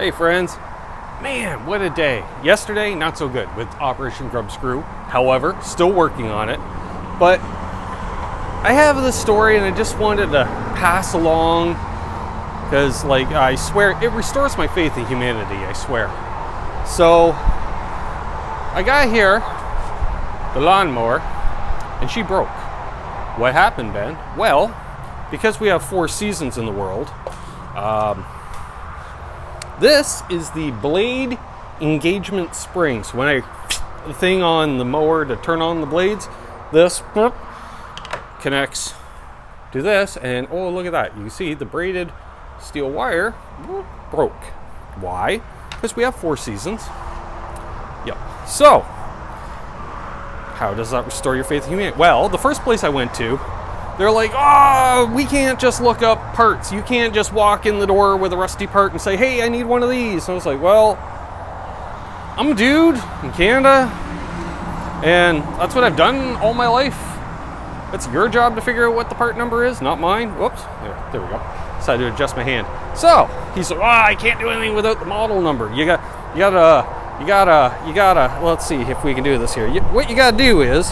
Hey friends, man, what a day. Yesterday, not so good with Operation Grub Screw. However, still working on it. But I have this story and I just wanted to pass along because, like, I swear, it restores my faith in humanity, I swear. So, I got here, the lawnmower, and she broke. What happened, Ben? Well, because we have 4 seasons in the world, this is the blade engagement spring. So when the thing on the mower to turn on the blades, this connects to this, and oh, look at that. You can see the braided steel wire broke. Why? Because we have 4 seasons. Yep. So, how does that restore your faith in humanity? Well, the first place I went to, they're like, oh, we can't just look up parts. You can't just walk in the door with a rusty part and say, hey, I need one of these. And I was like, well, I'm a dude in Canada, and that's what I've done all my life. It's your job to figure out what the part number is, not mine. Whoops. There we go. Decided to adjust my hand. So he's like, I can't do anything without the model number. You gotta. Let's see if we can do this here. What you gotta do is,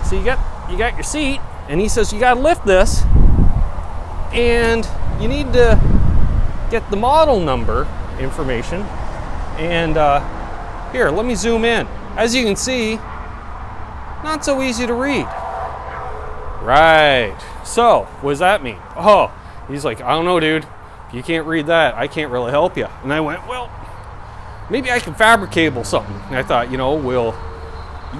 so you got your seat. And he says, you gotta lift this, and you need to get the model number information. And here, let me zoom in. As you can see, not so easy to read. Right. So, what does that mean? Oh, he's like, I don't know, dude. If you can't read that, I can't really help you. And I went, well, maybe I can fabricate something. And I thought, we'll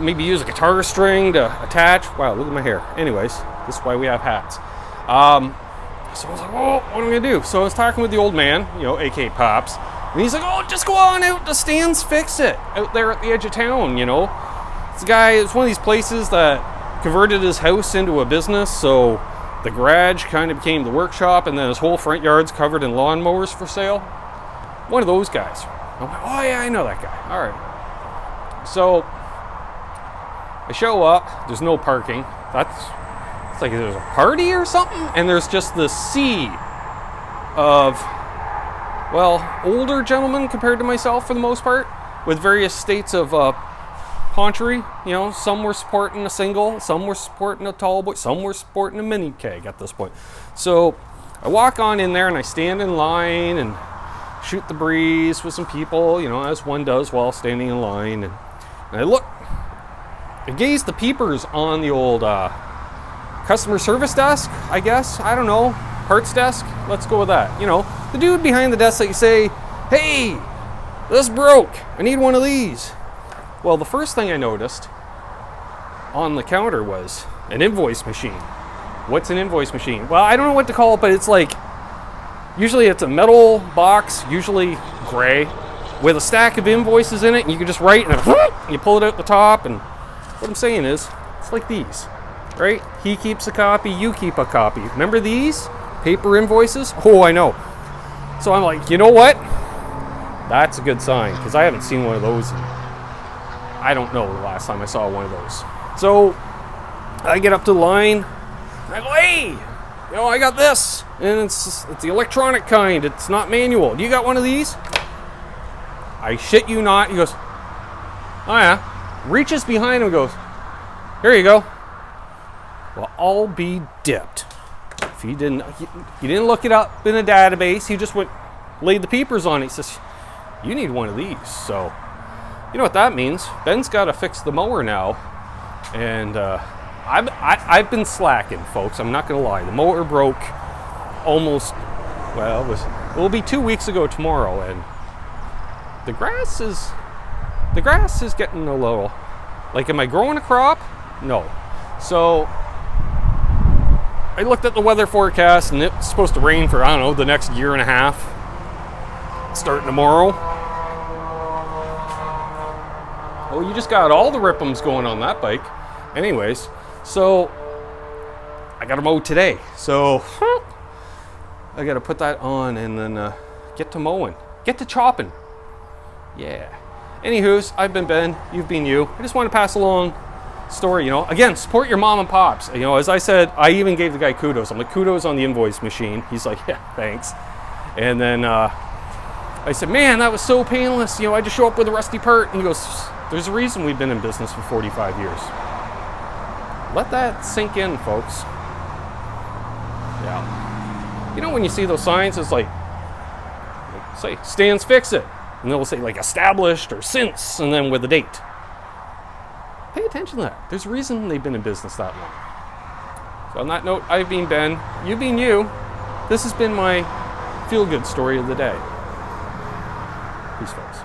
maybe use a guitar string to attach. Wow, look at my hair. Anyways, this is why we have hats. So I was like, oh, what am I gonna do? So I was talking with the old man, aka Pops, and he's like, oh, just go on out to Stan's Fix It out there at the edge of town. This guy, it's one of these places that converted his house into a business, so the garage kind of became the workshop, and then his whole front yard's covered in lawnmowers for sale. One of those guys. I'm like, oh yeah, I know that guy. All right. So I show up, there's no parking. It's like there's a party or something, and there's just this sea of, older gentlemen compared to myself for the most part, with various states of paunchery. Some were sporting a single, some were sporting a tall boy, some were sporting a mini keg at this point. So I walk on in there and I stand in line and shoot the breeze with some people, as one does while standing in line. And I gaze the peepers on the old customer service desk, I guess. I don't know. Parts desk? Let's go with that. The dude behind the desk that you say, hey, this broke. I need one of these. Well, the first thing I noticed on the counter was an invoice machine. What's an invoice machine? Well, I don't know what to call it, but it's like, usually it's a metal box, usually gray, with a stack of invoices in it, and you can just write, and you pull it out the top, and what I'm saying is, it's like these, right? He keeps a copy, you keep a copy. Remember these? Paper invoices? Oh, I know. So I'm like, you know what? That's a good sign, because I haven't seen one of those in, I don't know the last time I saw one of those. So I get up to the line, and I go, hey, I got this, and it's the electronic kind. It's not manual. You got one of these? I shit you not. He goes, oh yeah. Reaches behind him and goes, here you go. Well, I'll be dipped. If he didn't look it up in a database. He just laid the peepers on it. He says, you need one of these. So, you know what that means. Ben's got to fix the mower now. And I've been slacking, folks. I'm not going to lie. The mower broke it will be 2 weeks ago tomorrow. And the grass is getting a little, like, am I growing a crop? No. So I looked at the weather forecast, and it's supposed to rain for, I don't know, the next year and a half, starting tomorrow. Oh, you just got all the rip'ems going on that bike. Anyways, so I got to mow today. So I got to put that on and then get to mowing, get to chopping. Yeah. Anywho's, I've been Ben, you've been you. I just want to pass along story, Again, support your mom and pops. As I said, I even gave the guy kudos. I'm like, kudos on the invoice machine. He's like, yeah, thanks. And then I said, man, that was so painless. You know, I just show up with a rusty part. And he goes, there's a reason we've been in business for 45 years. Let that sink in, folks. Yeah. You know, when you see those signs, it's like say, Stan's Fix It. And they'll say like established or since, and then with a date. Pay attention to that. There's a reason they've been in business that long. So on that note, I've been Ben. You've been you. This has been my feel-good story of the day. Peace, folks.